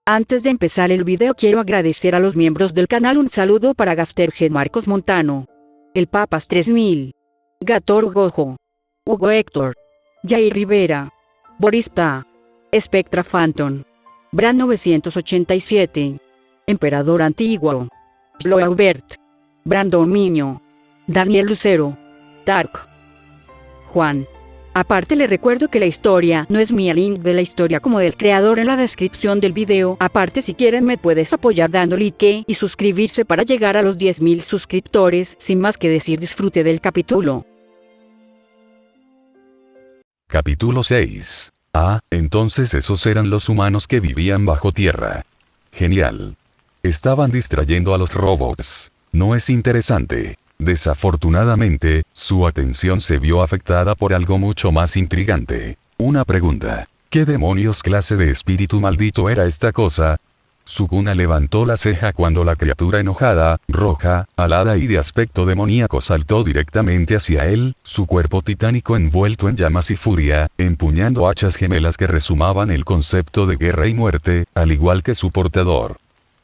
Antes de empezar el video quiero agradecer a los miembros del canal. Un saludo para Gastergen Marcos Montano, El Papas 3000, Gator Gojo, Hugo Héctor, Jair Rivera, Boris Pa, Spectra Phantom, Bran 987, Emperador Antiguo, Sloaubert, Brandon Miño, Daniel Lucero, Tark, Juan. Aparte le recuerdo que la historia no es mía, link de la historia como del creador en la descripción del video. Aparte, si quieren me puedes apoyar dando like y suscribirse para llegar a los 10.000 suscriptores. Sin más que decir, disfrute del capítulo. Capítulo 6. Entonces esos eran los humanos que vivían bajo tierra. Genial. Estaban distrayendo a los robots. ¿No es interesante? Desafortunadamente, su atención se vio afectada por algo mucho más intrigante. Una pregunta. ¿Qué demonios clase de espíritu maldito era esta cosa? Sukuna levantó la ceja cuando la criatura enojada, roja, alada y de aspecto demoníaco saltó directamente hacia él, su cuerpo titánico envuelto en llamas y furia, empuñando hachas gemelas que resumaban el concepto de guerra y muerte, al igual que su portador.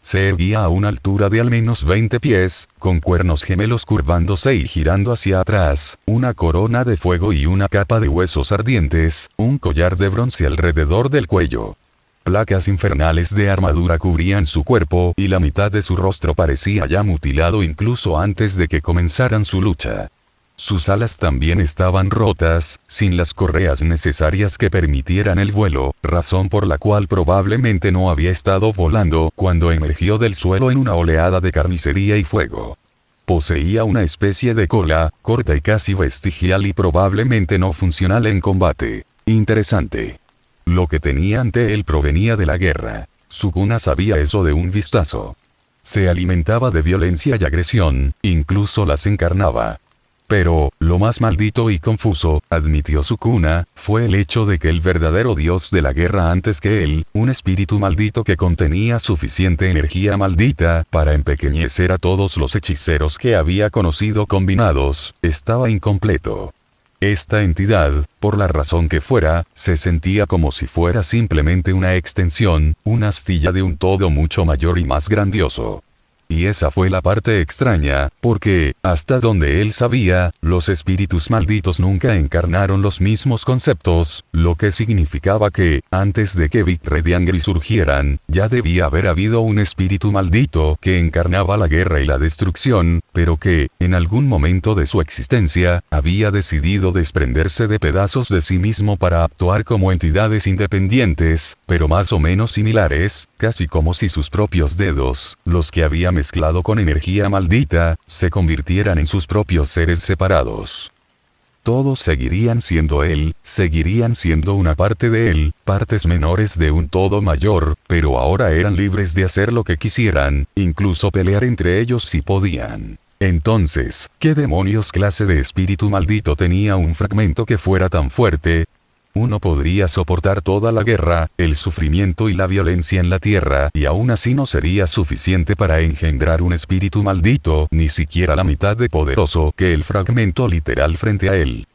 Se erguía a una altura de al menos 20 pies, con cuernos gemelos curvándose y girando hacia atrás, una corona de fuego y una capa de huesos ardientes, un collar de bronce alrededor del cuello. Placas infernales de armadura cubrían su cuerpo y la mitad de su rostro parecía ya mutilado incluso antes de que comenzaran su lucha. Sus alas también estaban rotas, sin las correas necesarias que permitieran el vuelo, razón por la cual probablemente no había estado volando cuando emergió del suelo en una oleada de carnicería y fuego. Poseía una especie de cola, corta y casi vestigial y probablemente no funcional en combate. Interesante. Lo que tenía ante él provenía de la guerra. Sukuna sabía eso de un vistazo. Se alimentaba de violencia y agresión, incluso las encarnaba. Pero, lo más maldito y confuso, admitió Sukuna, fue el hecho de que el verdadero dios de la guerra antes que él, un espíritu maldito que contenía suficiente energía maldita para empequeñecer a todos los hechiceros que había conocido combinados, estaba incompleto. Esta entidad, por la razón que fuera, se sentía como si fuera simplemente una extensión, una astilla de un todo mucho mayor y más grandioso. Y esa fue la parte extraña, porque, hasta donde él sabía, los espíritus malditos nunca encarnaron los mismos conceptos, lo que significaba que, antes de que Vikrred y Angry surgieran, ya debía haber habido un espíritu maldito que encarnaba la guerra y la destrucción, pero que, en algún momento de su existencia, había decidido desprenderse de pedazos de sí mismo para actuar como entidades independientes, pero más o menos similares, casi como si sus propios dedos, los que había mezclado con energía maldita, se convirtieran en sus propios seres separados. Todos seguirían siendo él, seguirían siendo una parte de él, partes menores de un todo mayor, pero ahora eran libres de hacer lo que quisieran, incluso pelear entre ellos si podían. Entonces, ¿qué demonios clase de espíritu maldito tenía un fragmento que fuera tan fuerte? Uno podría soportar toda la guerra, el sufrimiento y la violencia en la tierra, y aún así no sería suficiente para engendrar un espíritu maldito, ni siquiera la mitad de poderoso que el fragmento literal frente a él.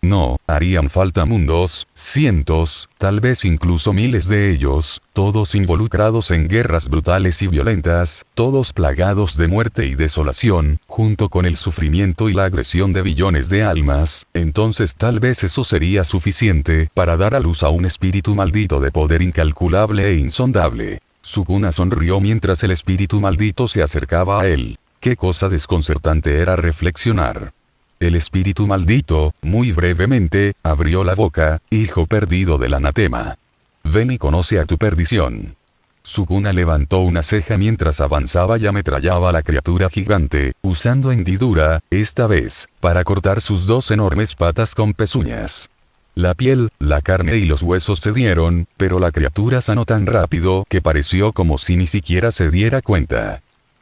No, harían falta mundos, cientos, tal vez incluso miles de ellos, todos involucrados en guerras brutales y violentas, todos plagados de muerte y desolación, junto con el sufrimiento y la agresión de billones de almas, entonces tal vez eso sería suficiente para dar a luz a un espíritu maldito de poder incalculable e insondable. Sukuna sonrió mientras el espíritu maldito se acercaba a él. Qué cosa desconcertante era reflexionar. El espíritu maldito, muy brevemente, abrió la boca, hijo perdido del anatema. Ven y conoce a tu perdición. Sukuna levantó una ceja mientras avanzaba y ametrallaba a la criatura gigante, usando hendidura, esta vez, para cortar sus dos enormes patas con pezuñas. La piel, la carne y los huesos cedieron, pero la criatura sanó tan rápido que pareció como si ni siquiera se diera cuenta.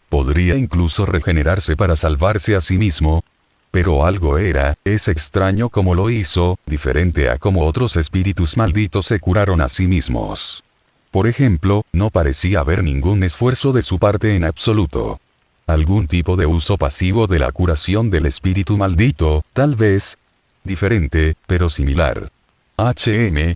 Podría incluso regenerarse para salvarse a sí mismo. Pero algo era, es extraño cómo lo hizo, diferente a cómo otros espíritus malditos se curaron a sí mismos. Por ejemplo, no parecía haber ningún esfuerzo de su parte en absoluto. Algún tipo de uso pasivo de la curación del espíritu maldito, tal vez. Diferente, pero similar.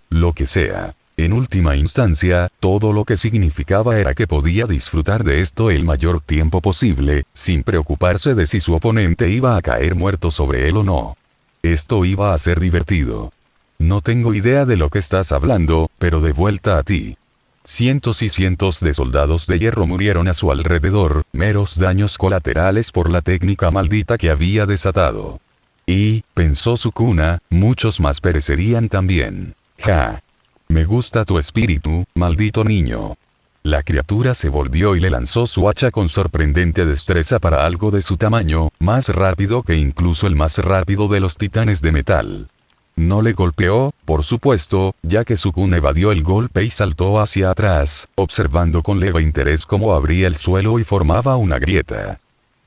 Lo que sea. En última instancia, todo lo que significaba era que podía disfrutar de esto el mayor tiempo posible, sin preocuparse de si su oponente iba a caer muerto sobre él o no. Esto iba a ser divertido. No tengo idea de lo que estás hablando, pero de vuelta a ti. Cientos y cientos de soldados de hierro murieron a su alrededor, meros daños colaterales por la técnica maldita que había desatado. Y, pensó Sukuna, muchos más perecerían también. Ja. Me gusta tu espíritu, maldito niño. La criatura se volvió y le lanzó su hacha con sorprendente destreza para algo de su tamaño, más rápido que incluso el más rápido de los titanes de metal. No le golpeó, por supuesto, ya que Sukuna evadió el golpe y saltó hacia atrás, observando con leve interés cómo abría el suelo y formaba una grieta.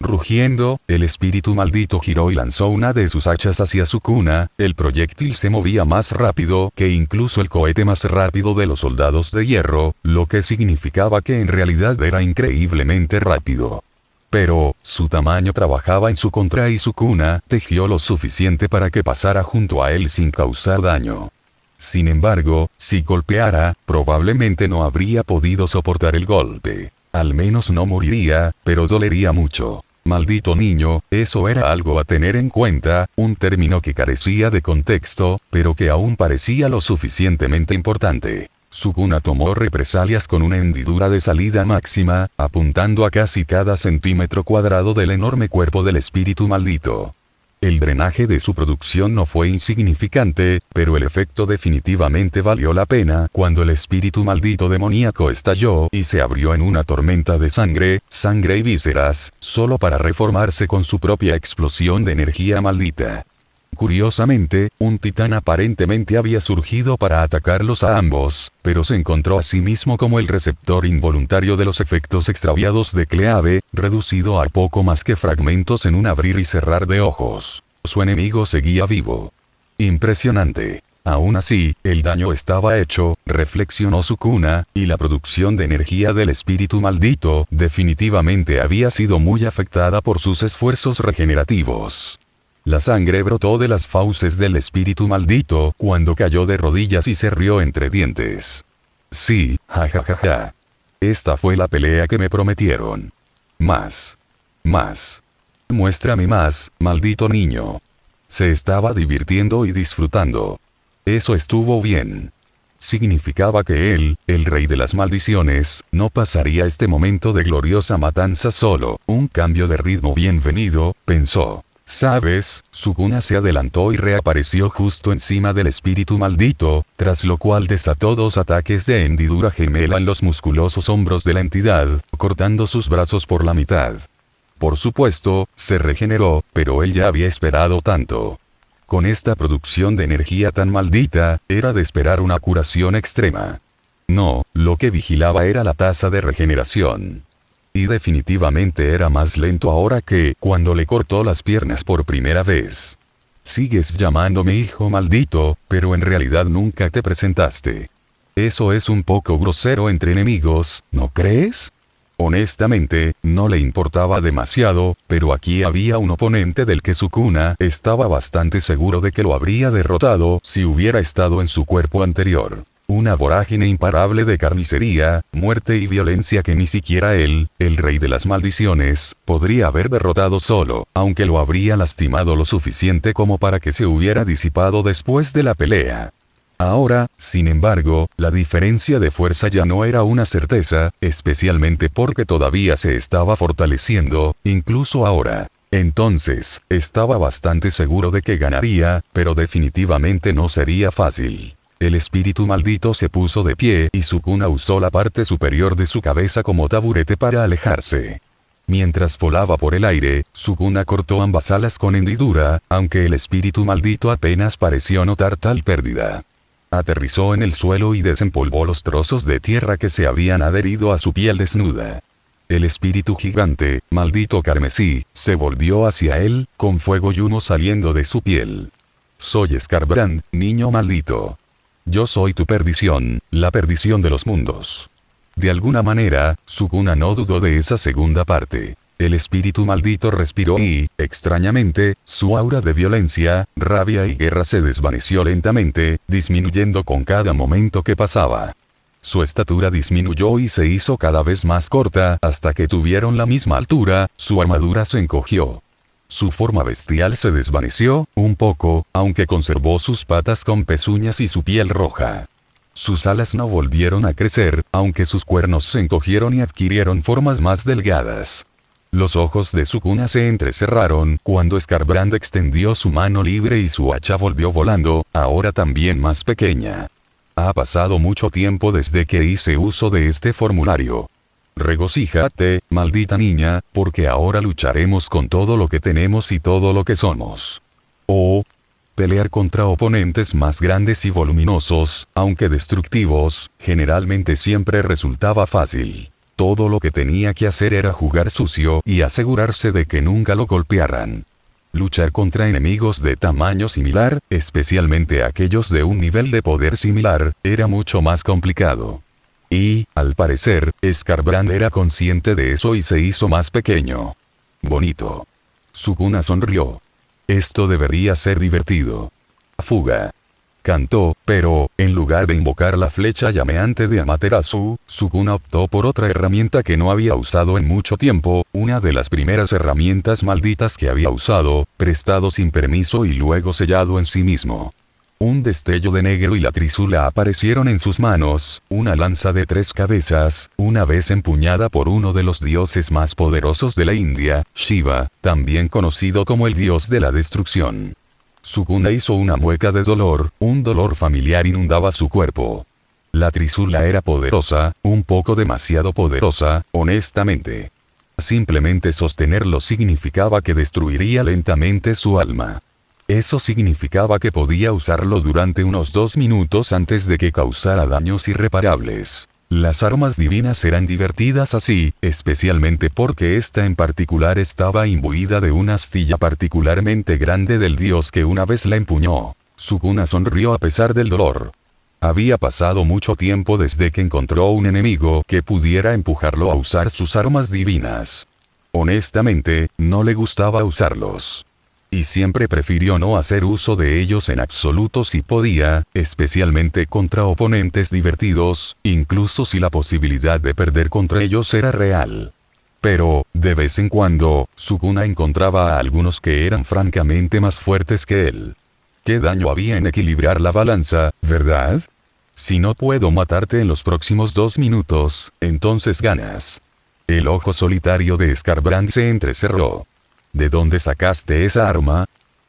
Rugiendo, el espíritu maldito giró y lanzó una de sus hachas hacia Sukuna. El proyectil se movía más rápido que incluso el cohete más rápido de los soldados de hierro, lo que significaba que en realidad era increíblemente rápido. Pero, su tamaño trabajaba en su contra y Sukuna tejió lo suficiente para que pasara junto a él sin causar daño. Sin embargo, si golpeara, probablemente no habría podido soportar el golpe. Al menos no moriría, pero dolería mucho. Maldito niño, eso era algo a tener en cuenta, un término que carecía de contexto, pero que aún parecía lo suficientemente importante. Sukuna tomó represalias con una hendidura de salida máxima, apuntando a casi cada centímetro cuadrado del enorme cuerpo del espíritu maldito. El drenaje de su producción no fue insignificante, pero el efecto definitivamente valió la pena cuando el espíritu maldito demoníaco estalló y se abrió en una tormenta de sangre y vísceras, solo para reformarse con su propia explosión de energía maldita. Curiosamente, un titán aparentemente había surgido para atacarlos a ambos, pero se encontró a sí mismo como el receptor involuntario de los efectos extraviados de Cleave, reducido a poco más que fragmentos en un abrir y cerrar de ojos. Su enemigo seguía vivo. Impresionante. Aún así, el daño estaba hecho, reflexionó Sukuna, y la producción de energía del espíritu maldito definitivamente había sido muy afectada por sus esfuerzos regenerativos. La sangre brotó de las fauces del espíritu maldito cuando cayó de rodillas y se rió entre dientes. Sí, jajajaja. Esta fue la pelea que me prometieron. Más. Más. Muéstrame más, maldito niño. Se estaba divirtiendo y disfrutando. Eso estuvo bien. Significaba que él, el rey de las maldiciones, no pasaría este momento de gloriosa matanza solo. Un cambio de ritmo bienvenido, pensó. ¿Sabes? Sukuna se adelantó y reapareció justo encima del espíritu maldito, tras lo cual desató dos ataques de hendidura gemela en los musculosos hombros de la entidad, cortando sus brazos por la mitad. Por supuesto, se regeneró, pero él ya había esperado tanto. Con esta producción de energía tan maldita, era de esperar una curación extrema. No, lo que vigilaba era la tasa de regeneración. Y definitivamente era más lento ahora que cuando le cortó las piernas por primera vez. Sigues llamándome hijo maldito, pero en realidad nunca te presentaste. Eso es un poco grosero entre enemigos, ¿no crees? Honestamente, no le importaba demasiado, pero aquí había un oponente del que Sukuna estaba bastante seguro de que lo habría derrotado si hubiera estado en su cuerpo anterior. Una vorágine imparable de carnicería, muerte y violencia que ni siquiera él, el rey de las maldiciones, podría haber derrotado solo, aunque lo habría lastimado lo suficiente como para que se hubiera disipado después de la pelea. Ahora, sin embargo, la diferencia de fuerza ya no era una certeza, especialmente porque todavía se estaba fortaleciendo, incluso ahora. Entonces, estaba bastante seguro de que ganaría, pero definitivamente no sería fácil. El espíritu maldito se puso de pie y Sukuna usó la parte superior de su cabeza como taburete para alejarse. Mientras volaba por el aire, Sukuna cortó ambas alas con hendidura, aunque el espíritu maldito apenas pareció notar tal pérdida. Aterrizó en el suelo y desempolvó los trozos de tierra que se habían adherido a su piel desnuda. El espíritu gigante, maldito carmesí, se volvió hacia él, con fuego y humo saliendo de su piel. Soy Skarbrand, niño maldito. Yo soy tu perdición, la perdición de los mundos. De alguna manera, Sukuna no dudó de esa segunda parte. El espíritu maldito respiró y, extrañamente, su aura de violencia, rabia y guerra se desvaneció lentamente, disminuyendo con cada momento que pasaba. Su estatura disminuyó y se hizo cada vez más corta hasta que tuvieron la misma altura, su armadura se encogió. Su forma bestial se desvaneció, un poco, aunque conservó sus patas con pezuñas y su piel roja. Sus alas no volvieron a crecer, aunque sus cuernos se encogieron y adquirieron formas más delgadas. Los ojos de Sukuna se entrecerraron cuando Skarbrand extendió su mano libre y su hacha volvió volando, ahora también más pequeña. Ha pasado mucho tiempo desde que hice uso de este formulario. Regocíjate, maldita niña, porque ahora lucharemos con todo lo que tenemos y todo lo que somos. Pelear contra oponentes más grandes y voluminosos, aunque destructivos, generalmente siempre resultaba fácil. Todo lo que tenía que hacer era jugar sucio y asegurarse de que nunca lo golpearan. Luchar contra enemigos de tamaño similar, especialmente aquellos de un nivel de poder similar, era mucho más complicado. Y, al parecer, Skarbrand era consciente de eso y se hizo más pequeño. Bonito. Sukuna sonrió. Esto debería ser divertido. Fuga. Cantó, pero, en lugar de invocar la flecha llameante de Amaterasu, Sukuna optó por otra herramienta que no había usado en mucho tiempo, una de las primeras herramientas malditas que había usado, prestado sin permiso y luego sellado en sí mismo. Un destello de negro y la trisula aparecieron en sus manos, una lanza de 3 cabezas, una vez empuñada por uno de los dioses más poderosos de la India, Shiva, también conocido como el dios de la destrucción. Sukuna hizo una mueca de dolor, un dolor familiar inundaba su cuerpo. La trisula era poderosa, un poco demasiado poderosa, honestamente. Simplemente sostenerlo significaba que destruiría lentamente su alma. Eso significaba que podía usarlo durante unos 2 minutos antes de que causara daños irreparables. Las armas divinas eran divertidas así, especialmente porque esta en particular estaba imbuida de una astilla particularmente grande del dios que una vez la empuñó. Sukuna sonrió a pesar del dolor. Había pasado mucho tiempo desde que encontró un enemigo que pudiera empujarlo a usar sus armas divinas. Honestamente, no le gustaba usarlos. Y siempre prefirió no hacer uso de ellos en absoluto si podía, especialmente contra oponentes divertidos, incluso si la posibilidad de perder contra ellos era real. Pero, de vez en cuando, Sukuna encontraba a algunos que eran francamente más fuertes que él. ¿Qué daño había en equilibrar la balanza, verdad? Si no puedo matarte en los próximos 2 minutos, entonces ganas. El ojo solitario de Skarbrand se entrecerró. ¿De dónde sacaste esa arma?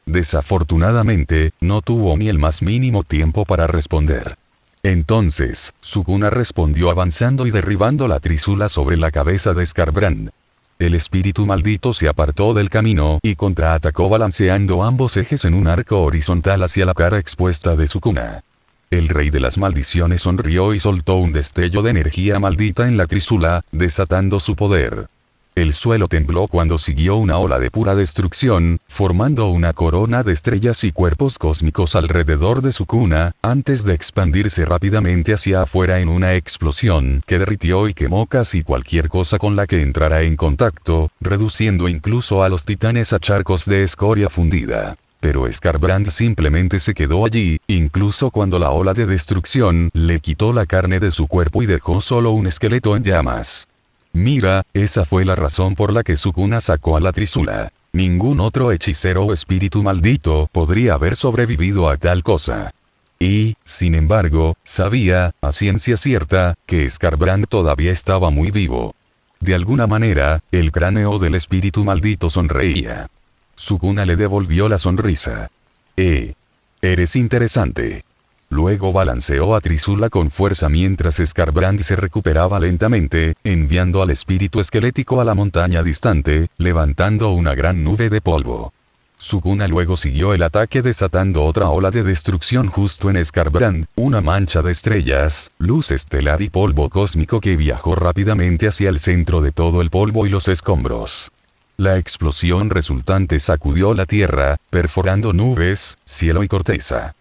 Desafortunadamente, no tuvo ni el más mínimo tiempo para responder. Entonces, Sukuna respondió avanzando y derribando la trisula sobre la cabeza de Skarbrand. El espíritu maldito se apartó del camino y contraatacó balanceando ambos ejes en un arco horizontal hacia la cara expuesta de Sukuna. El rey de las maldiciones sonrió y soltó un destello de energía maldita en la trisula, desatando su poder. El suelo tembló cuando siguió una ola de pura destrucción, formando una corona de estrellas y cuerpos cósmicos alrededor de Sukuna, antes de expandirse rápidamente hacia afuera en una explosión que derritió y quemó casi cualquier cosa con la que entrara en contacto, reduciendo incluso a los titanes a charcos de escoria fundida. Pero Skarbrand simplemente se quedó allí, incluso cuando la ola de destrucción le quitó la carne de su cuerpo y dejó solo un esqueleto en llamas. Mira, esa fue la razón por la que Sukuna sacó a la trisula. Ningún otro hechicero o espíritu maldito podría haber sobrevivido a tal cosa. Y, sin embargo, sabía, a ciencia cierta, que Skarbrand todavía estaba muy vivo. De alguna manera, el cráneo del espíritu maldito sonreía. Sukuna le devolvió la sonrisa. Eres interesante. Luego balanceó a Trisula con fuerza mientras Skarbrand se recuperaba lentamente, enviando al espíritu esquelético a la montaña distante, levantando una gran nube de polvo. Sukuna luego siguió el ataque desatando otra ola de destrucción justo en Skarbrand, una mancha de estrellas, luz estelar y polvo cósmico que viajó rápidamente hacia el centro de todo el polvo y los escombros. La explosión resultante sacudió la tierra, perforando nubes, cielo y corteza.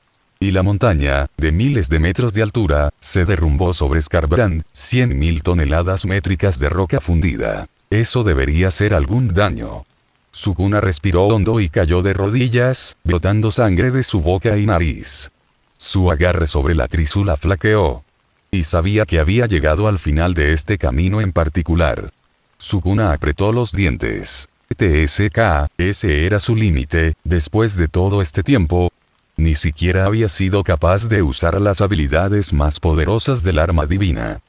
Y la montaña, de miles de metros de altura, se derrumbó sobre Skarbrand, 100.000 toneladas métricas de roca fundida. Eso debería ser algún daño. Sukuna respiró hondo y cayó de rodillas, brotando sangre de su boca y nariz. Su agarre sobre la trísula flaqueó. Y sabía que había llegado al final de este camino en particular. Sukuna apretó los dientes. TSK, ese era su límite, después de todo este tiempo. Ni siquiera había sido capaz de usar las habilidades más poderosas del arma divina.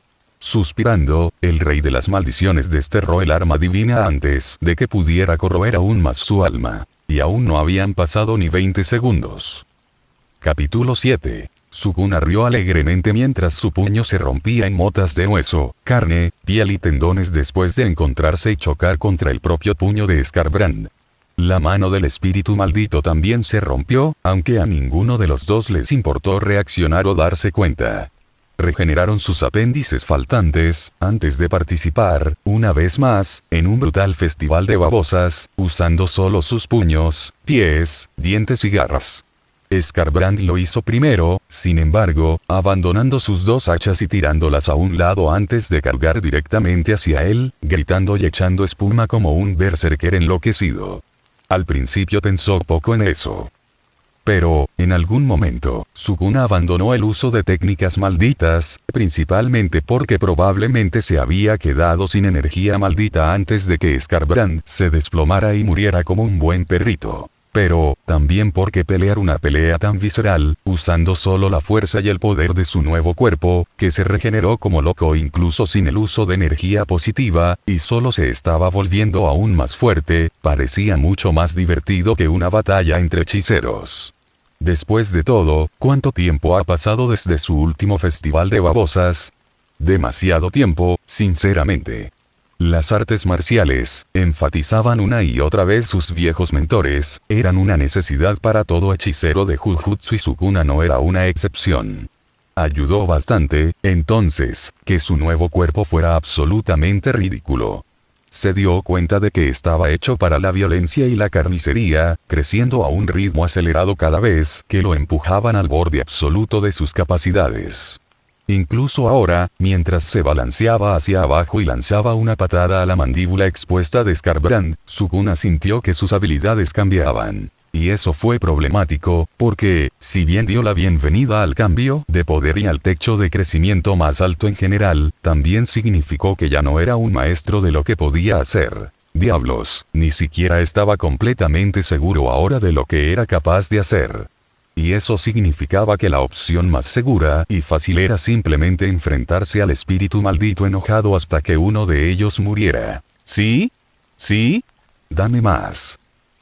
Suspirando, el rey de las maldiciones desterró el arma divina antes de que pudiera corroer aún más su alma. Y aún no habían pasado ni 20 segundos. Capítulo 7. Sukuna rió alegremente mientras su puño se rompía en motas de hueso, carne, piel y tendones después de encontrarse y chocar contra el propio puño de Skarbrand. La mano del espíritu maldito también se rompió, aunque a ninguno de los dos les importó reaccionar o darse cuenta. Regeneraron sus apéndices faltantes, antes de participar, una vez más, en un brutal festival de babosas, usando solo sus puños, pies, dientes y garras. Skarbrand lo hizo primero, sin embargo, abandonando sus dos hachas y tirándolas a un lado antes de cargar directamente hacia él, gritando y echando espuma como un berserker enloquecido. Al principio pensó poco en eso. Pero, en algún momento, Sukuna abandonó el uso de técnicas malditas, principalmente porque probablemente se había quedado sin energía maldita antes de que Skarbrand se desplomara y muriera como un buen perrito. Pero, también porque pelear una pelea tan visceral, usando solo la fuerza y el poder de su nuevo cuerpo, que se regeneró como loco incluso sin el uso de energía positiva, y solo se estaba volviendo aún más fuerte, parecía mucho más divertido que una batalla entre hechiceros. Después de todo, ¿cuánto tiempo ha pasado desde su último festival de babosas? Demasiado tiempo, sinceramente. Las artes marciales, enfatizaban una y otra vez sus viejos mentores, eran una necesidad para todo hechicero de Jujutsu y Sukuna no era una excepción. Ayudó bastante, entonces, que su nuevo cuerpo fuera absolutamente ridículo. Se dio cuenta de que estaba hecho para la violencia y la carnicería, creciendo a un ritmo acelerado cada vez que lo empujaban al borde absoluto de sus capacidades. Incluso ahora, mientras se balanceaba hacia abajo y lanzaba una patada a la mandíbula expuesta de Skarbrand, Sukuna sintió que sus habilidades cambiaban. Y eso fue problemático, porque, si bien dio la bienvenida al cambio de poder y al techo de crecimiento más alto en general, también significó que ya no era un maestro de lo que podía hacer. Diablos, ni siquiera estaba completamente seguro ahora de lo que era capaz de hacer. Y eso significaba que la opción más segura y fácil era simplemente enfrentarse al espíritu maldito enojado hasta que uno de ellos muriera. ¿Sí? ¿Sí? Dame más.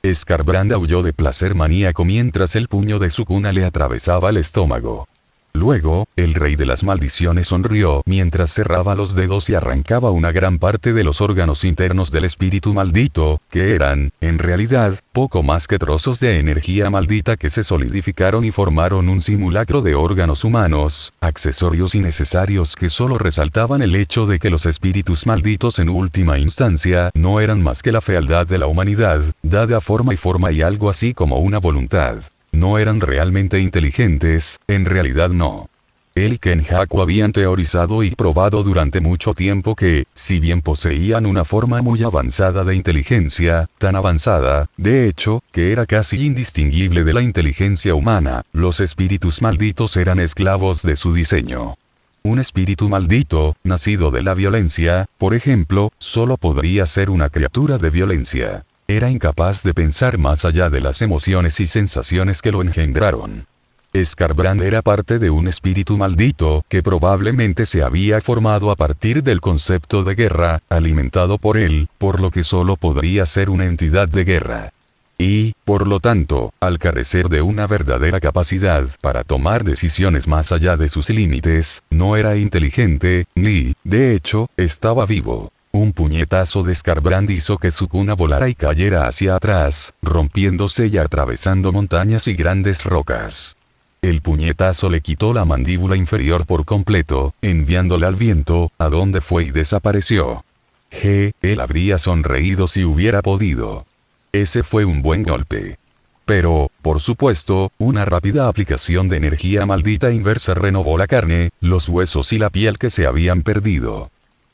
Skarbrand aulló de placer maníaco mientras el puño de Sukuna le atravesaba el estómago. Luego, el rey de las maldiciones sonrió mientras cerraba los dedos y arrancaba una gran parte de los órganos internos del espíritu maldito, que eran, en realidad, poco más que trozos de energía maldita que se solidificaron y formaron un simulacro de órganos humanos, accesorios innecesarios que solo resaltaban el hecho de que los espíritus malditos en última instancia no eran más que la fealdad de la humanidad, dada forma y algo así como una voluntad. No eran realmente inteligentes, en realidad no. Él y Kenjaku habían teorizado y probado durante mucho tiempo que, si bien poseían una forma muy avanzada de inteligencia, tan avanzada, de hecho, que era casi indistinguible de la inteligencia humana, los espíritus malditos eran esclavos de su diseño. Un espíritu maldito, nacido de la violencia, por ejemplo, solo podría ser una criatura de violencia. Era incapaz de pensar más allá de las emociones y sensaciones que lo engendraron. Skarbrand era parte de un espíritu maldito que probablemente se había formado a partir del concepto de guerra, alimentado por él, por lo que solo podría ser una entidad de guerra. Y, por lo tanto, al carecer de una verdadera capacidad para tomar decisiones más allá de sus límites, no era inteligente, ni, de hecho, estaba vivo. Un puñetazo de Skarbrand hizo que Sukuna volara y cayera hacia atrás, rompiéndose y atravesando montañas y grandes rocas. El puñetazo le quitó la mandíbula inferior por completo, enviándola al viento, a donde fue y desapareció. Él habría sonreído si hubiera podido. Ese fue un buen golpe. Pero, por supuesto, una rápida aplicación de energía maldita inversa renovó la carne, los huesos y la piel que se habían perdido.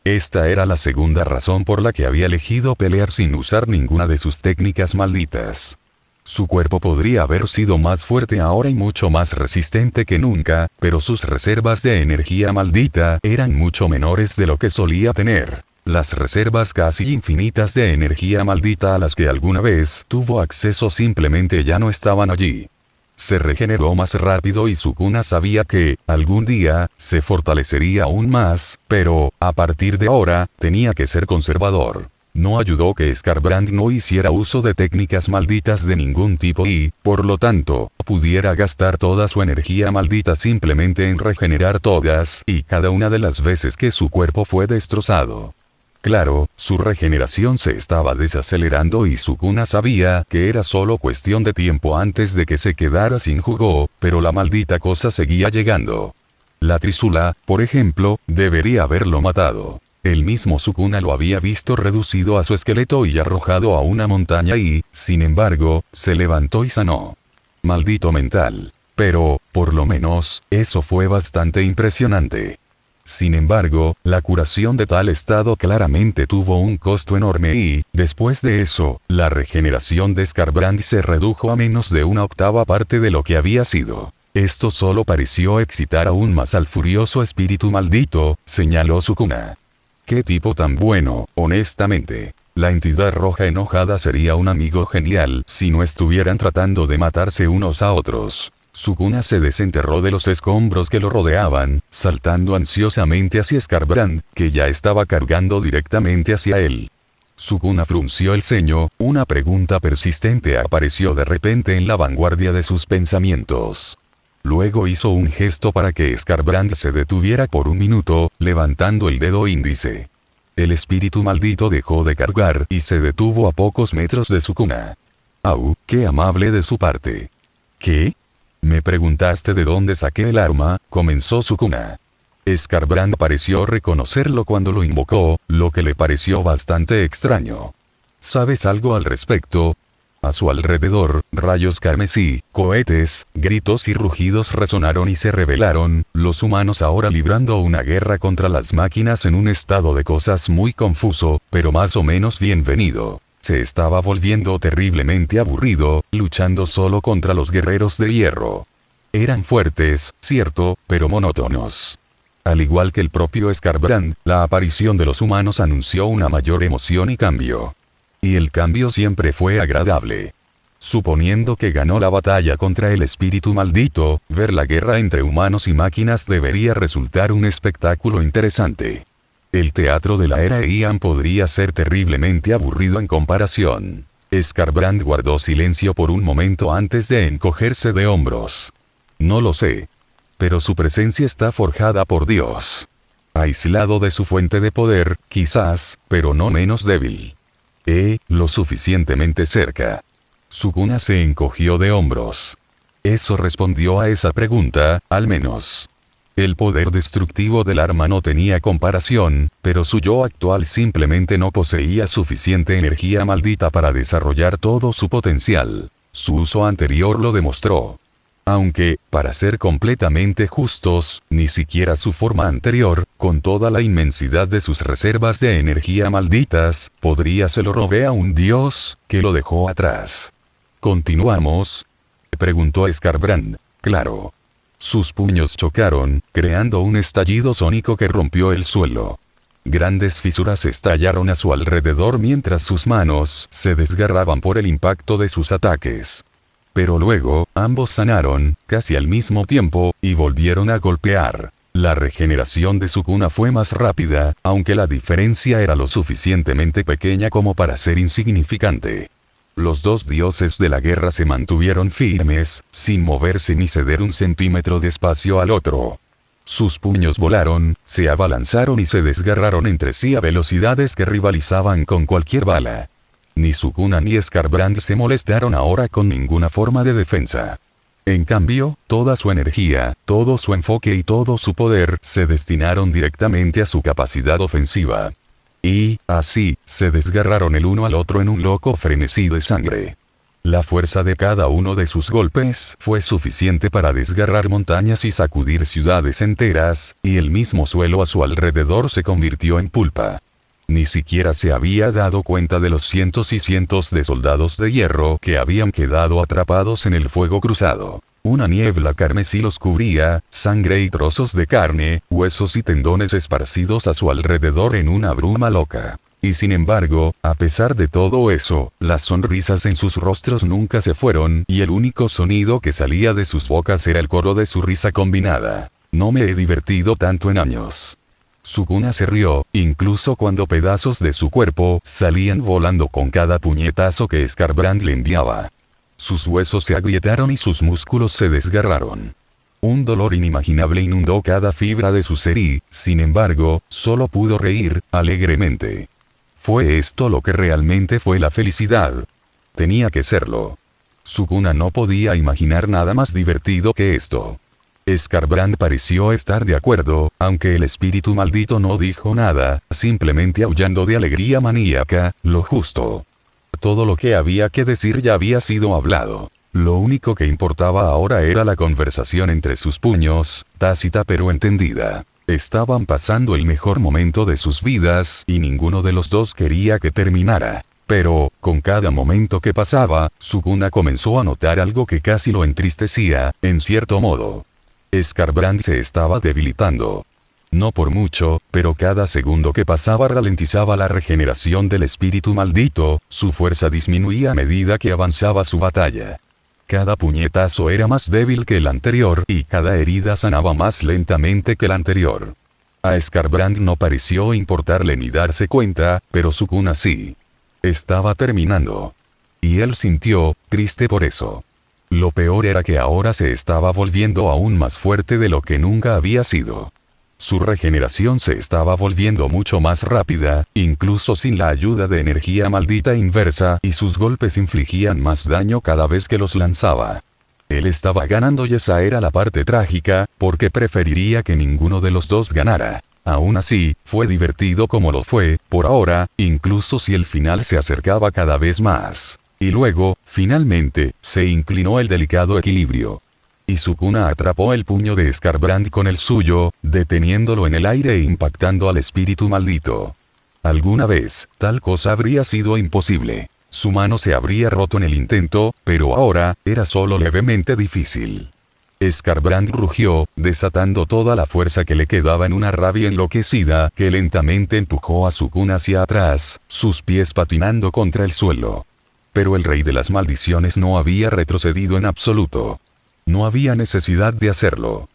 Esta era la segunda razón por la que había elegido pelear sin usar ninguna de sus técnicas malditas. Su cuerpo podría haber sido más fuerte ahora y mucho más resistente que nunca, pero sus reservas de energía maldita eran mucho menores de lo que solía tener. Las reservas casi infinitas de energía maldita a las que alguna vez tuvo acceso simplemente ya no estaban allí. Se regeneró más rápido y Sukuna sabía que, algún día, se fortalecería aún más, pero, a partir de ahora, tenía que ser conservador. No ayudó que Skarbrand no hiciera uso de técnicas malditas de ningún tipo y, por lo tanto, pudiera gastar toda su energía maldita simplemente en regenerar todas y cada una de las veces que su cuerpo fue destrozado. Claro, su regeneración se estaba desacelerando y Sukuna sabía que era solo cuestión de tiempo antes de que se quedara sin jugo, pero la maldita cosa seguía llegando. La trísula, por ejemplo, debería haberlo matado. El mismo Sukuna lo había visto reducido a su esqueleto y arrojado a una montaña y, sin embargo, se levantó y sanó. Maldito mental. Pero, por lo menos, eso fue bastante impresionante. Sin embargo, la curación de tal estado claramente tuvo un costo enorme y, después de eso, la regeneración de Skarbrand se redujo a menos de una octava parte de lo que había sido. Esto solo pareció excitar aún más al furioso espíritu maldito, señaló Sukuna. ¡Qué tipo tan bueno, honestamente! La entidad roja enojada sería un amigo genial si no estuvieran tratando de matarse unos a otros. Sukuna se desenterró de los escombros que lo rodeaban, saltando ansiosamente hacia Skarbrand, que ya estaba cargando directamente hacia él. Sukuna frunció el ceño, una pregunta persistente apareció de repente en la vanguardia de sus pensamientos. Luego hizo un gesto para que Skarbrand se detuviera por un minuto, levantando el dedo índice. El espíritu maldito dejó de cargar y se detuvo a pocos metros de Sukuna. ¡Au! ¡Qué amable de su parte! ¿Qué? Me preguntaste de dónde saqué el arma, comenzó Sukuna. Skarbrand pareció reconocerlo cuando lo invocó, lo que le pareció bastante extraño. ¿Sabes algo al respecto? A su alrededor, rayos carmesí, cohetes, gritos y rugidos resonaron y se revelaron, los humanos ahora librando una guerra contra las máquinas en un estado de cosas muy confuso, pero más o menos bienvenido. Se estaba volviendo terriblemente aburrido, luchando solo contra los guerreros de hierro. Eran fuertes, cierto, pero monótonos. Al igual que el propio Skarbrand, la aparición de los humanos anunció una mayor emoción y cambio. Y el cambio siempre fue agradable. Suponiendo que ganó la batalla contra el espíritu maldito, ver la guerra entre humanos y máquinas debería resultar un espectáculo interesante. El teatro de la era Heian podría ser terriblemente aburrido en comparación. Skarbrand guardó silencio por un momento antes de encogerse de hombros. No lo sé. Pero su presencia está forjada por Dios. Aislado de su fuente de poder, quizás, pero no menos débil. Lo suficientemente cerca. Sukuna se encogió de hombros. Eso respondió a esa pregunta, al menos. El poder destructivo del arma no tenía comparación, pero su yo actual simplemente no poseía suficiente energía maldita para desarrollar todo su potencial. Su uso anterior lo demostró. Aunque, para ser completamente justos, ni siquiera su forma anterior, con toda la inmensidad de sus reservas de energía malditas, podría se lo robe a un dios, que lo dejó atrás. ¿Continuamos? Preguntó Skarbrand. Claro. Sus puños chocaron, creando un estallido sónico que rompió el suelo. Grandes fisuras estallaron a su alrededor mientras sus manos se desgarraban por el impacto de sus ataques. Pero luego, ambos sanaron, casi al mismo tiempo, y volvieron a golpear. La regeneración de Sukuna fue más rápida, aunque la diferencia era lo suficientemente pequeña como para ser insignificante. Los dos dioses de la guerra se mantuvieron firmes, sin moverse ni ceder un centímetro de espacio al otro. Sus puños volaron, se abalanzaron y se desgarraron entre sí a velocidades que rivalizaban con cualquier bala. Ni Sukuna ni Skarbrand se molestaron ahora con ninguna forma de defensa. En cambio, toda su energía, todo su enfoque y todo su poder se destinaron directamente a su capacidad ofensiva. Y, así, se desgarraron el uno al otro en un loco frenesí de sangre. La fuerza de cada uno de sus golpes fue suficiente para desgarrar montañas y sacudir ciudades enteras, y el mismo suelo a su alrededor se convirtió en pulpa. Ni siquiera se había dado cuenta de los cientos y cientos de soldados de hierro que habían quedado atrapados en el fuego cruzado. Una niebla carmesí los cubría, sangre y trozos de carne, huesos y tendones esparcidos a su alrededor en una bruma loca. Y sin embargo, a pesar de todo eso, las sonrisas en sus rostros nunca se fueron y el único sonido que salía de sus bocas era el coro de su risa combinada. No me he divertido tanto en años. Sukuna se rió, incluso cuando pedazos de su cuerpo salían volando con cada puñetazo que Skarbrand le enviaba. Sus huesos se agrietaron y sus músculos se desgarraron. Un dolor inimaginable inundó cada fibra de su ser y, sin embargo, solo pudo reír, alegremente. ¿Fue esto lo que realmente fue la felicidad? Tenía que serlo. Sukuna no podía imaginar nada más divertido que esto. Skarbrand pareció estar de acuerdo, aunque el espíritu maldito no dijo nada, simplemente aullando de alegría maníaca, lo justo. Todo lo que había que decir ya había sido hablado. Lo único que importaba ahora era la conversación entre sus puños, tácita pero entendida. Estaban pasando el mejor momento de sus vidas y ninguno de los dos quería que terminara. Pero, con cada momento que pasaba, Sukuna comenzó a notar algo que casi lo entristecía, en cierto modo. Skarbrand se estaba debilitando. No por mucho, pero cada segundo que pasaba ralentizaba la regeneración del espíritu maldito, su fuerza disminuía a medida que avanzaba su batalla. Cada puñetazo era más débil que el anterior y cada herida sanaba más lentamente que la anterior. A Skarbrand no pareció importarle ni darse cuenta, pero Sukuna sí. Estaba terminando. Y él sintió, triste por eso. Lo peor era que ahora se estaba volviendo aún más fuerte de lo que nunca había sido. Su regeneración se estaba volviendo mucho más rápida, incluso sin la ayuda de energía maldita inversa, y sus golpes infligían más daño cada vez que los lanzaba. Él estaba ganando y esa era la parte trágica, porque preferiría que ninguno de los dos ganara. Aún así, fue divertido como lo fue, por ahora, incluso si el final se acercaba cada vez más. Y luego, finalmente, se inclinó el delicado equilibrio. Y Sukuna atrapó el puño de Skarbrand con el suyo, deteniéndolo en el aire e impactando al espíritu maldito. Alguna vez, tal cosa habría sido imposible. Su mano se habría roto en el intento, pero ahora, era solo levemente difícil. Skarbrand rugió, desatando toda la fuerza que le quedaba en una rabia enloquecida que lentamente empujó a Sukuna hacia atrás, sus pies patinando contra el suelo. Pero el rey de las maldiciones no había retrocedido en absoluto. No había necesidad de hacerlo.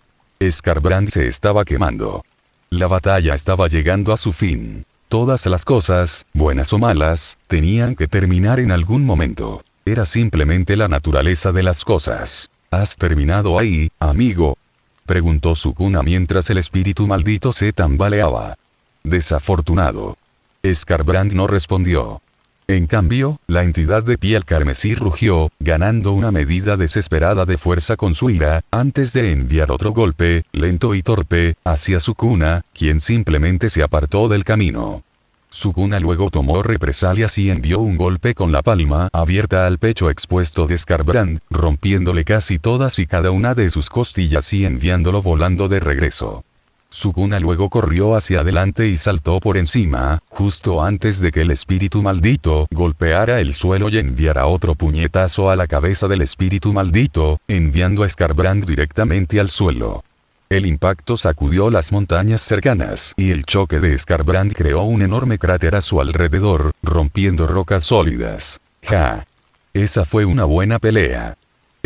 Skarbrand se estaba quemando. La batalla estaba llegando a su fin. Todas las cosas, buenas o malas, tenían que terminar en algún momento. Era simplemente la naturaleza de las cosas. ¿Has terminado ahí, amigo?, preguntó Sukuna mientras el espíritu maldito se tambaleaba. Desafortunado. Skarbrand no respondió. En cambio, la entidad de piel carmesí rugió, ganando una medida desesperada de fuerza con su ira, antes de enviar otro golpe, lento y torpe, hacia Sukuna, quien simplemente se apartó del camino. Sukuna luego tomó represalias y envió un golpe con la palma abierta al pecho expuesto de Skarbrand, rompiéndole casi todas y cada una de sus costillas y enviándolo volando de regreso. Sukuna luego corrió hacia adelante y saltó por encima, justo antes de que el espíritu maldito golpeara el suelo y enviara otro puñetazo a la cabeza del espíritu maldito, enviando a Skarbrand directamente al suelo. El impacto sacudió las montañas cercanas y el choque de Skarbrand creó un enorme cráter a su alrededor, rompiendo rocas sólidas. ¡Ja! Esa fue una buena pelea.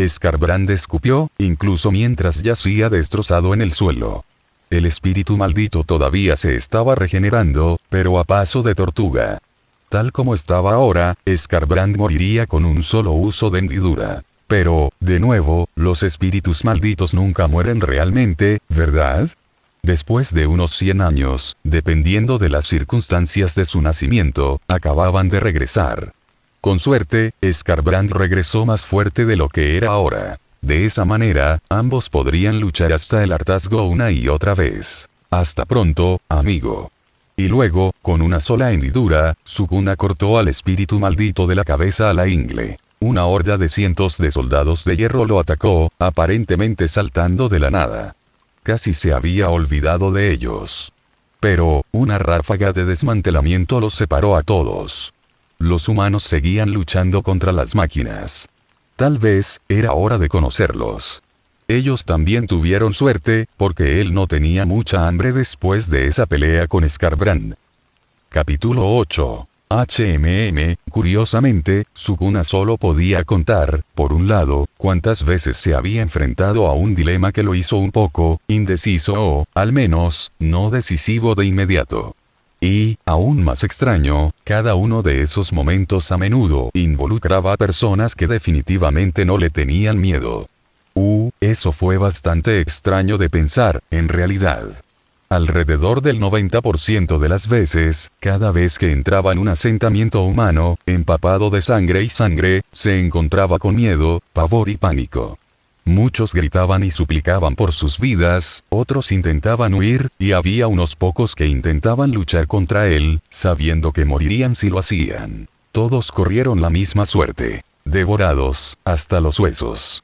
Skarbrand escupió, incluso mientras yacía destrozado en el suelo. El espíritu maldito todavía se estaba regenerando, pero a paso de tortuga. Tal como estaba ahora, Skarbrand moriría con un solo uso de hendidura. Pero, de nuevo, los espíritus malditos nunca mueren realmente, ¿verdad? Después de unos 100 años, dependiendo de las circunstancias de su nacimiento, acababan de regresar. Con suerte, Skarbrand regresó más fuerte de lo que era ahora. De esa manera, ambos podrían luchar hasta el hartazgo una y otra vez. Hasta pronto, amigo. Y luego, con una sola hendidura, Sukuna cortó al espíritu maldito de la cabeza a la ingle. una horda de cientos de soldados de hierro lo atacó, aparentemente saltando de la nada. Casi se había olvidado de ellos. Pero, una ráfaga de desmantelamiento los separó a todos. Los humanos seguían luchando contra las máquinas. Tal vez, era hora de conocerlos. Ellos también tuvieron suerte, porque él no tenía mucha hambre después de esa pelea con Skarbrand. Capítulo 8. Curiosamente, Sukuna solo podía contar, por un lado, cuántas veces se había enfrentado a un dilema que lo hizo un poco indeciso o, al menos, no decisivo de inmediato. Y, aún más extraño, cada uno de esos momentos a menudo involucraba a personas que definitivamente no le tenían miedo. Eso fue bastante extraño de pensar, en realidad. Alrededor del 90% de las veces, cada vez que entraba en un asentamiento humano, empapado de sangre y sangre, se encontraba con miedo, pavor y pánico. Muchos gritaban y suplicaban por sus vidas, otros intentaban huir, y había unos pocos que intentaban luchar contra él, sabiendo que morirían si lo hacían. Todos corrieron la misma suerte. Devorados, hasta los huesos.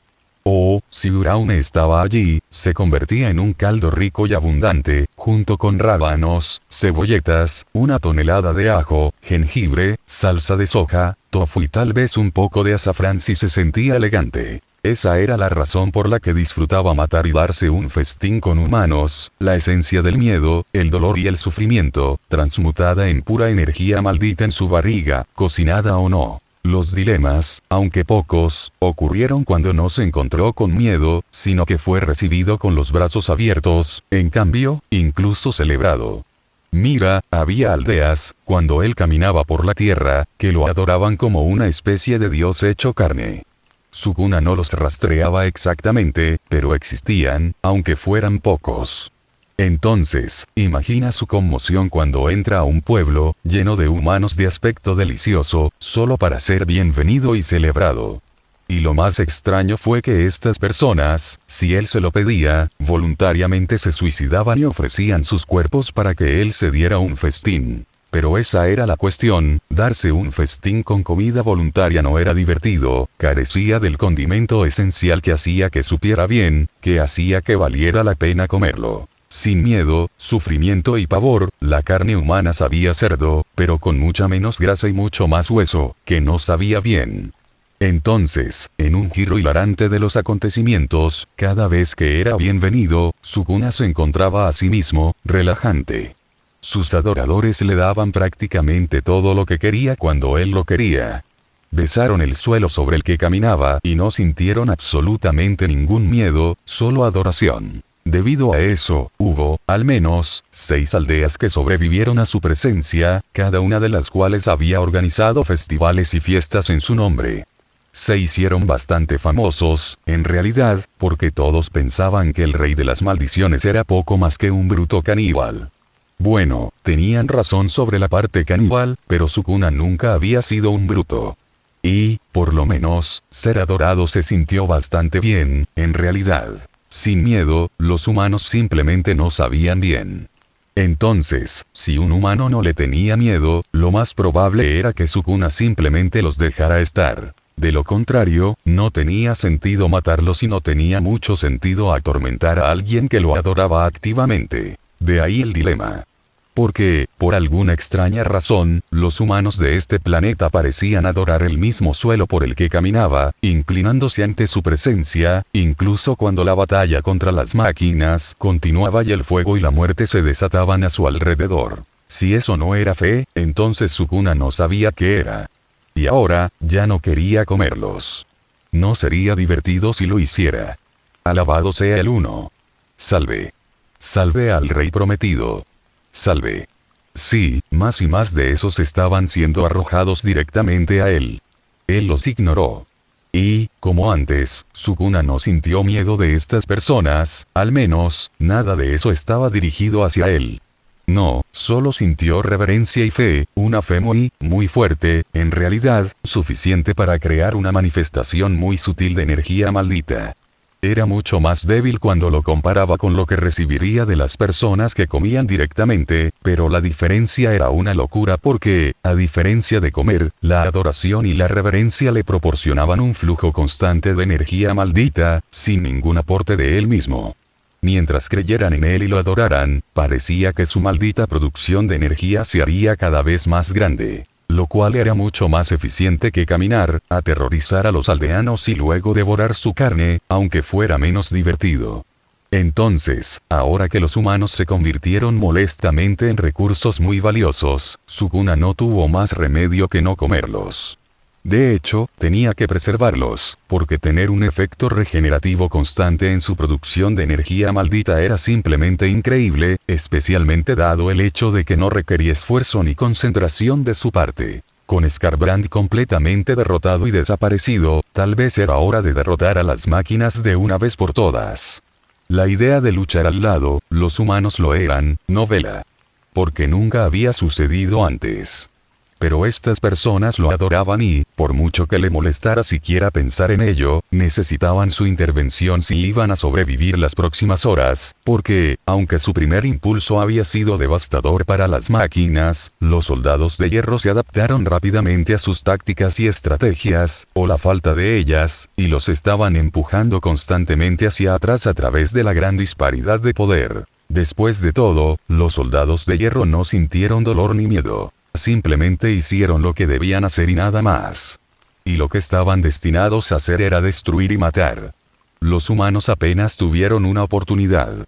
Si Uraune estaba allí, se convertía en un caldo rico y abundante, junto con rábanos, cebolletas, una tonelada de ajo, jengibre, salsa de soja, tofu y tal vez un poco de azafrán si se sentía elegante. Esa era la razón por la que disfrutaba matar y darse un festín con humanos, la esencia del miedo, el dolor y el sufrimiento, transmutada en pura energía maldita en su barriga, cocinada o no. Los dilemas, aunque pocos, ocurrieron cuando no se encontró con miedo, sino que fue recibido con los brazos abiertos, en cambio, incluso celebrado. Mira, había aldeas, cuando él caminaba por la tierra, que lo adoraban como una especie de dios hecho carne. Sukuna no los rastreaba exactamente, pero existían, aunque fueran pocos. Entonces, imagina su conmoción cuando entra a un pueblo, lleno de humanos de aspecto delicioso, solo para ser bienvenido y celebrado. Y lo más extraño fue que estas personas, si él se lo pedía, voluntariamente se suicidaban y ofrecían sus cuerpos para que él se diera un festín. Pero esa era la cuestión, darse un festín con comida voluntaria no era divertido, carecía del condimento esencial que hacía que supiera bien, que hacía que valiera la pena comerlo. Sin miedo, sufrimiento y pavor, la carne humana sabía cerdo, pero con mucha menos grasa y mucho más hueso, que no sabía bien. Entonces, en un giro hilarante de los acontecimientos, cada vez que era bienvenido, Sukuna se encontraba a sí mismo, relajante. Sus adoradores le daban prácticamente todo lo que quería cuando él lo quería. Besaron el suelo sobre el que caminaba y no sintieron absolutamente ningún miedo, solo adoración. Debido a eso, hubo, al menos, 6 aldeas que sobrevivieron a su presencia, cada una de las cuales había organizado festivales y fiestas en su nombre. Se hicieron bastante famosos, en realidad, porque todos pensaban que el rey de las maldiciones era poco más que un bruto caníbal. Bueno, tenían razón sobre la parte caníbal, pero Sukuna nunca había sido un bruto. Y, por lo menos, ser adorado se sintió bastante bien, en realidad. Sin miedo, los humanos simplemente no sabían bien. Entonces, si un humano no le tenía miedo, lo más probable era que Sukuna simplemente los dejara estar. De lo contrario, no tenía sentido matarlos y no tenía mucho sentido atormentar a alguien que lo adoraba activamente. De ahí el dilema. Porque, por alguna extraña razón, los humanos de este planeta parecían adorar el mismo suelo por el que caminaba, inclinándose ante su presencia, incluso cuando la batalla contra las máquinas continuaba y el fuego y la muerte se desataban a su alrededor. Si eso no era fe, entonces Sukuna no sabía qué era. Y ahora, ya no quería comerlos. No sería divertido si lo hiciera. Alabado sea el Uno. Salve. Salve al Rey Prometido. Salve. Sí, más y más de esos estaban siendo arrojados directamente a él. Él los ignoró. Y, como antes, Sukuna no sintió miedo de estas personas, al menos, nada de eso estaba dirigido hacia él. No, solo sintió reverencia y fe, una fe muy, muy fuerte, en realidad, suficiente para crear una manifestación muy sutil de energía maldita. Era mucho más débil cuando lo comparaba con lo que recibiría de las personas que comían directamente, pero la diferencia era una locura porque, a diferencia de comer, la adoración y la reverencia le proporcionaban un flujo constante de energía maldita, sin ningún aporte de él mismo. Mientras creyeran en él y lo adoraran, parecía que su maldita producción de energía se haría cada vez más grande. Lo cual era mucho más eficiente que caminar, aterrorizar a los aldeanos y luego devorar su carne, aunque fuera menos divertido. Entonces, ahora que los humanos se convirtieron molestamente en recursos muy valiosos, Sukuna no tuvo más remedio que no comerlos. De hecho, tenía que preservarlos, porque tener un efecto regenerativo constante en su producción de energía maldita era simplemente increíble, especialmente dado el hecho de que no requería esfuerzo ni concentración de su parte. Con Skarbrand completamente derrotado y desaparecido, tal vez era hora de derrotar a las máquinas de una vez por todas. La idea de luchar al lado, los humanos lo eran, novela. Porque nunca había sucedido antes. Pero estas personas lo adoraban y, por mucho que le molestara siquiera pensar en ello, necesitaban su intervención si iban a sobrevivir las próximas horas, porque, aunque su primer impulso había sido devastador para las máquinas, los soldados de hierro se adaptaron rápidamente a sus tácticas y estrategias, o la falta de ellas, y los estaban empujando constantemente hacia atrás a través de la gran disparidad de poder. Después de todo, los soldados de hierro no sintieron dolor ni miedo. Simplemente hicieron lo que debían hacer y nada más. Y lo que estaban destinados a hacer era destruir y matar. Los humanos apenas tuvieron una oportunidad.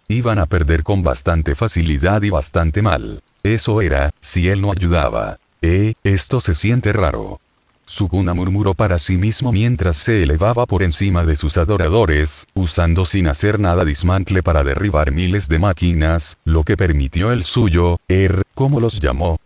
Iban a perder con bastante facilidad y bastante mal. Eso era, si él no ayudaba. Esto se siente raro. Sukuna murmuró para sí mismo mientras se elevaba por encima de sus adoradores, usando sin hacer nada dismantle para derribar miles de máquinas, lo que permitió el suyo, como los llamó,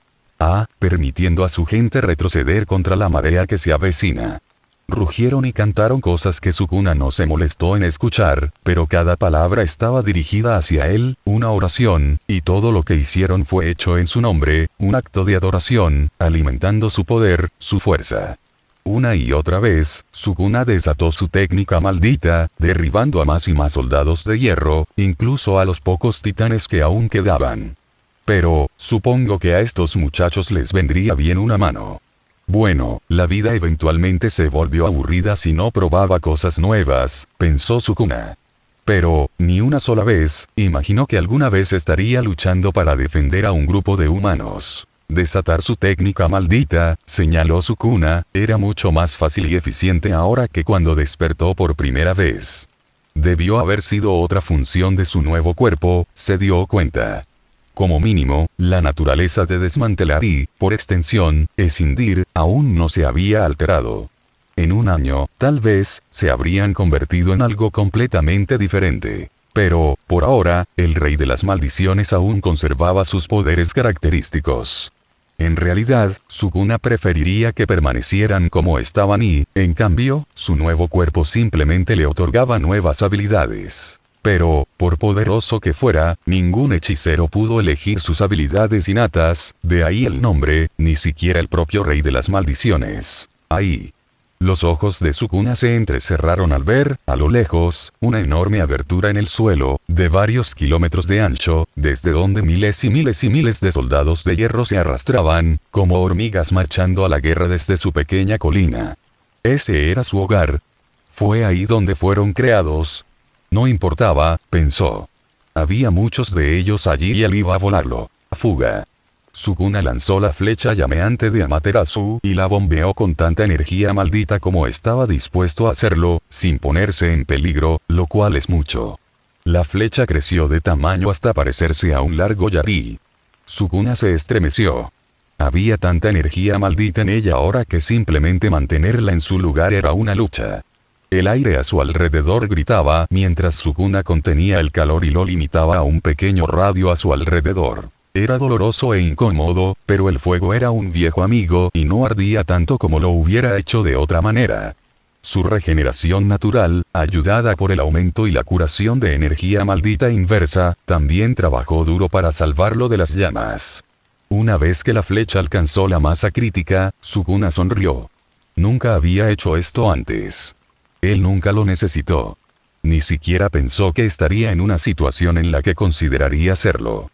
permitiendo a su gente retroceder contra la marea que se avecina. Rugieron y cantaron cosas que Sukuna no se molestó en escuchar, pero cada palabra estaba dirigida hacia él, una oración, y todo lo que hicieron fue hecho en su nombre, un acto de adoración, alimentando su poder, su fuerza. Una y otra vez, Sukuna desató su técnica maldita, derribando a más y más soldados de hierro, incluso a los pocos titanes que aún quedaban. Pero, supongo que a estos muchachos les vendría bien una mano. Bueno, la vida eventualmente se volvió aburrida si no probaba cosas nuevas, pensó Sukuna. Pero, ni una sola vez, imaginó que alguna vez estaría luchando para defender a un grupo de humanos. Desatar su técnica maldita, señaló Sukuna, era mucho más fácil y eficiente ahora que cuando despertó por primera vez. Debió haber sido otra función de su nuevo cuerpo, se dio cuenta. Como mínimo, la naturaleza de desmantelar y, por extensión, escindir, aún no se había alterado. En un año, tal vez, se habrían convertido en algo completamente diferente. Pero, por ahora, el rey de las maldiciones aún conservaba sus poderes característicos. En realidad, Sukuna preferiría que permanecieran como estaban y, en cambio, su nuevo cuerpo simplemente le otorgaba nuevas habilidades. Pero, por poderoso que fuera, ningún hechicero pudo elegir sus habilidades innatas, de ahí el nombre, ni siquiera el propio rey de las maldiciones. Ahí. Los ojos de Sukuna se entrecerraron al ver, a lo lejos, una enorme abertura en el suelo, de varios kilómetros de ancho, desde donde miles y miles y miles de soldados de hierro se arrastraban, como hormigas marchando a la guerra desde su pequeña colina. Ese era su hogar. Fue ahí donde fueron creados. No importaba, pensó. Había muchos de ellos allí y él iba a volarlo. Fuga. Sukuna lanzó la flecha llameante de Amaterasu y la bombeó con tanta energía maldita como estaba dispuesto a hacerlo, sin ponerse en peligro, lo cual es mucho. La flecha creció de tamaño hasta parecerse a un largo yari. Sukuna se estremeció. Había tanta energía maldita en ella ahora que simplemente mantenerla en su lugar era una lucha. El aire a su alrededor gritaba mientras Sukuna contenía el calor y lo limitaba a un pequeño radio a su alrededor. Era doloroso e incómodo, pero el fuego era un viejo amigo y no ardía tanto como lo hubiera hecho de otra manera. Su regeneración natural, ayudada por el aumento y la curación de energía maldita inversa, también trabajó duro para salvarlo de las llamas. Una vez que la flecha alcanzó la masa crítica, Sukuna sonrió. Nunca había hecho esto antes. Él nunca lo necesitó. Ni siquiera pensó que estaría en una situación en la que consideraría hacerlo.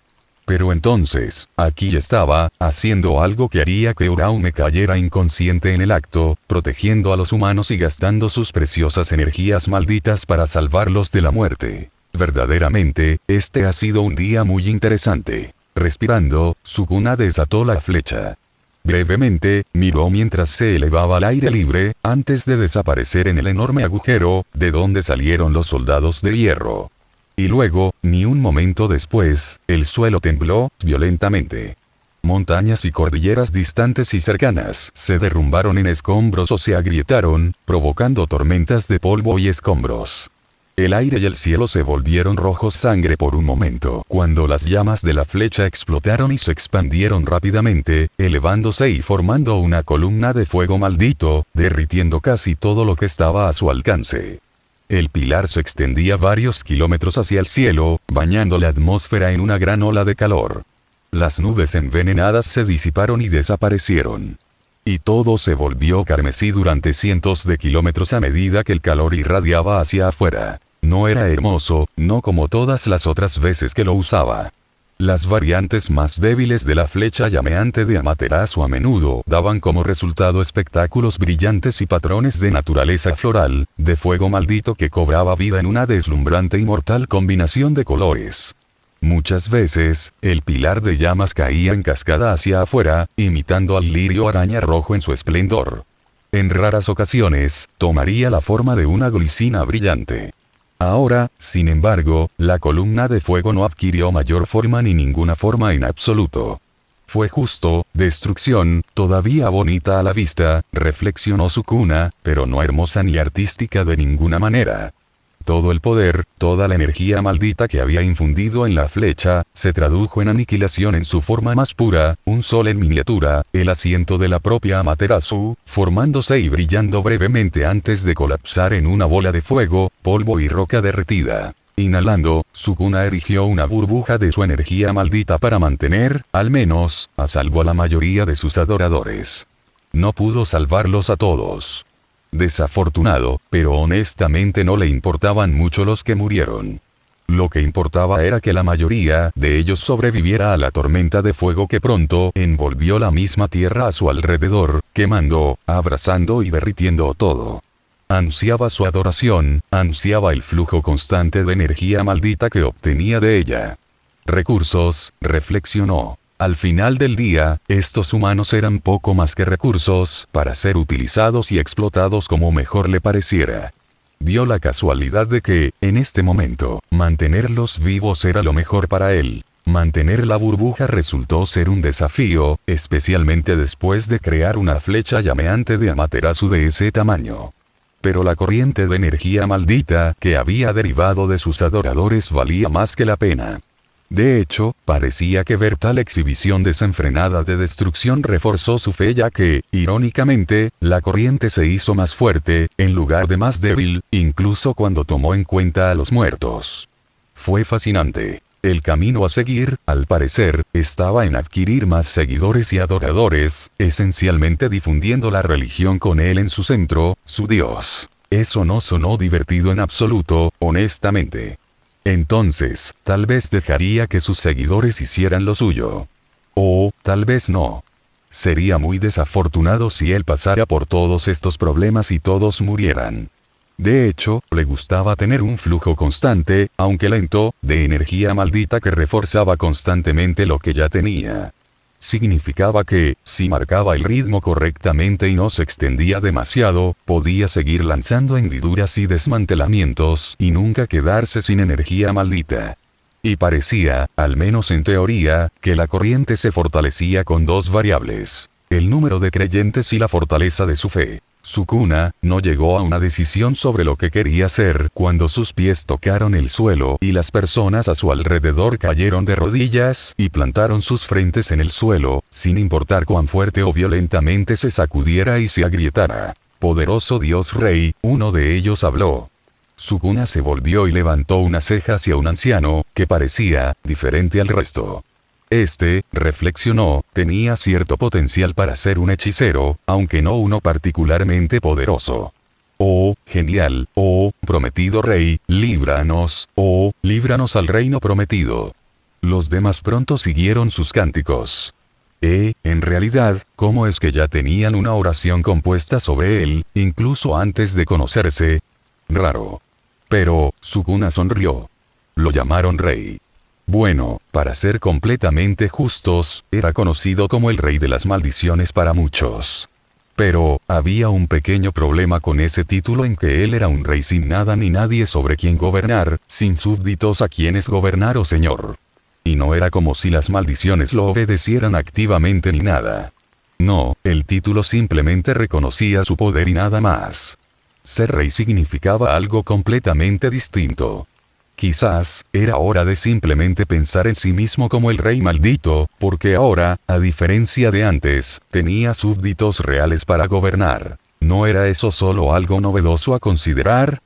Pero entonces, aquí estaba, haciendo algo que haría que Uraume cayera inconsciente en el acto, protegiendo a los humanos y gastando sus preciosas energías malditas para salvarlos de la muerte. Verdaderamente, este ha sido un día muy interesante. Respirando, Sukuna desató la flecha. Brevemente, miró mientras se elevaba al aire libre, antes de desaparecer en el enorme agujero, de donde salieron los soldados de hierro. Y luego, ni un momento después, el suelo tembló, violentamente. Montañas y cordilleras distantes y cercanas se derrumbaron en escombros o se agrietaron, provocando tormentas de polvo y escombros. El aire y el cielo se volvieron rojos sangre por un momento, cuando las llamas de la flecha explotaron y se expandieron rápidamente, elevándose y formando una columna de fuego maldito, derritiendo casi todo lo que estaba a su alcance. El pilar se extendía varios kilómetros hacia el cielo, bañando la atmósfera en una gran ola de calor. Las nubes envenenadas se disiparon y desaparecieron. Y todo se volvió carmesí durante cientos de kilómetros a medida que el calor irradiaba hacia afuera. No era hermoso, no como todas las otras veces que lo usaba. Las variantes más débiles de la flecha llameante de Amaterasu a menudo daban como resultado espectáculos brillantes y patrones de naturaleza floral, de fuego maldito que cobraba vida en una deslumbrante y mortal combinación de colores. Muchas veces, el pilar de llamas caía en cascada hacia afuera, imitando al lirio araña rojo en su esplendor. En raras ocasiones, tomaría la forma de una glicina brillante. Ahora, sin embargo, la columna de fuego no adquirió mayor forma ni ninguna forma en absoluto. Fue justo, destrucción, todavía bonita a la vista, reflexionó Sukuna, pero no hermosa ni artística de ninguna manera. Todo el poder, toda la energía maldita que había infundido en la flecha, se tradujo en aniquilación en su forma más pura, un sol en miniatura, el asiento de la propia Amaterasu, formándose y brillando brevemente antes de colapsar en una bola de fuego, polvo y roca derretida. Inhalando, Sukuna erigió una burbuja de su energía maldita para mantener, al menos, a salvo a la mayoría de sus adoradores. No pudo salvarlos a todos. Desafortunado, pero honestamente no le importaban mucho los que murieron. Lo que importaba era que la mayoría de ellos sobreviviera a la tormenta de fuego que pronto envolvió la misma tierra a su alrededor, quemando, abrasando y derritiendo todo. Ansiaba su adoración, ansiaba el flujo constante de energía maldita que obtenía de ella. Recursos, reflexionó. Al final del día, estos humanos eran poco más que recursos para ser utilizados y explotados como mejor le pareciera. Dio la casualidad de que, en este momento, mantenerlos vivos era lo mejor para él. Mantener la burbuja resultó ser un desafío, especialmente después de crear una flecha llameante de Amaterasu de ese tamaño. Pero la corriente de energía maldita que había derivado de sus adoradores valía más que la pena. De hecho, parecía que ver tal exhibición desenfrenada de destrucción reforzó su fe, ya que, irónicamente, la corriente se hizo más fuerte, en lugar de más débil, incluso cuando tomó en cuenta a los muertos. Fue fascinante. El camino a seguir, al parecer, estaba en adquirir más seguidores y adoradores, esencialmente difundiendo la religión con él en su centro, su Dios. Eso no sonó divertido en absoluto, honestamente. Entonces, tal vez dejaría que sus seguidores hicieran lo suyo. O, tal vez no. Sería muy desafortunado si él pasara por todos estos problemas y todos murieran. De hecho, le gustaba tener un flujo constante, aunque lento, de energía maldita que reforzaba constantemente lo que ya tenía. Significaba que, si marcaba el ritmo correctamente y no se extendía demasiado, podía seguir lanzando hendiduras y desmantelamientos y nunca quedarse sin energía maldita. Y parecía, al menos en teoría, que la corriente se fortalecía con dos variables: el número de creyentes y la fortaleza de su fe. Sukuna no llegó a una decisión sobre lo que quería hacer cuando sus pies tocaron el suelo y las personas a su alrededor cayeron de rodillas y plantaron sus frentes en el suelo, sin importar cuán fuerte o violentamente se sacudiera y se agrietara. Poderoso Dios Rey, uno de ellos habló. Sukuna se volvió y levantó una ceja hacia un anciano, que parecía diferente al resto. Reflexionó, tenía cierto potencial para ser un hechicero, aunque no uno particularmente poderoso. oh, genial, oh, prometido rey, líbranos, oh, líbranos al reino prometido. Los demás pronto siguieron sus cánticos. En realidad, ¿cómo es que ya tenían una oración compuesta sobre él, incluso antes de conocerse? Raro. Pero, Sukuna sonrió. Lo llamaron rey. Bueno, para ser completamente justos, era conocido como el rey de las maldiciones para muchos. Pero, había un pequeño problema con ese título en que él era un rey sin nada ni nadie sobre quien gobernar, sin súbditos a quienes gobernar o señor. Y no era como si las maldiciones lo obedecieran activamente ni nada. No, el título simplemente reconocía su poder y nada más. Ser rey significaba algo completamente distinto. Quizás, era hora de simplemente pensar en sí mismo como el rey maldito, porque ahora, a diferencia de antes, tenía súbditos reales para gobernar. ¿No era eso solo algo novedoso a considerar?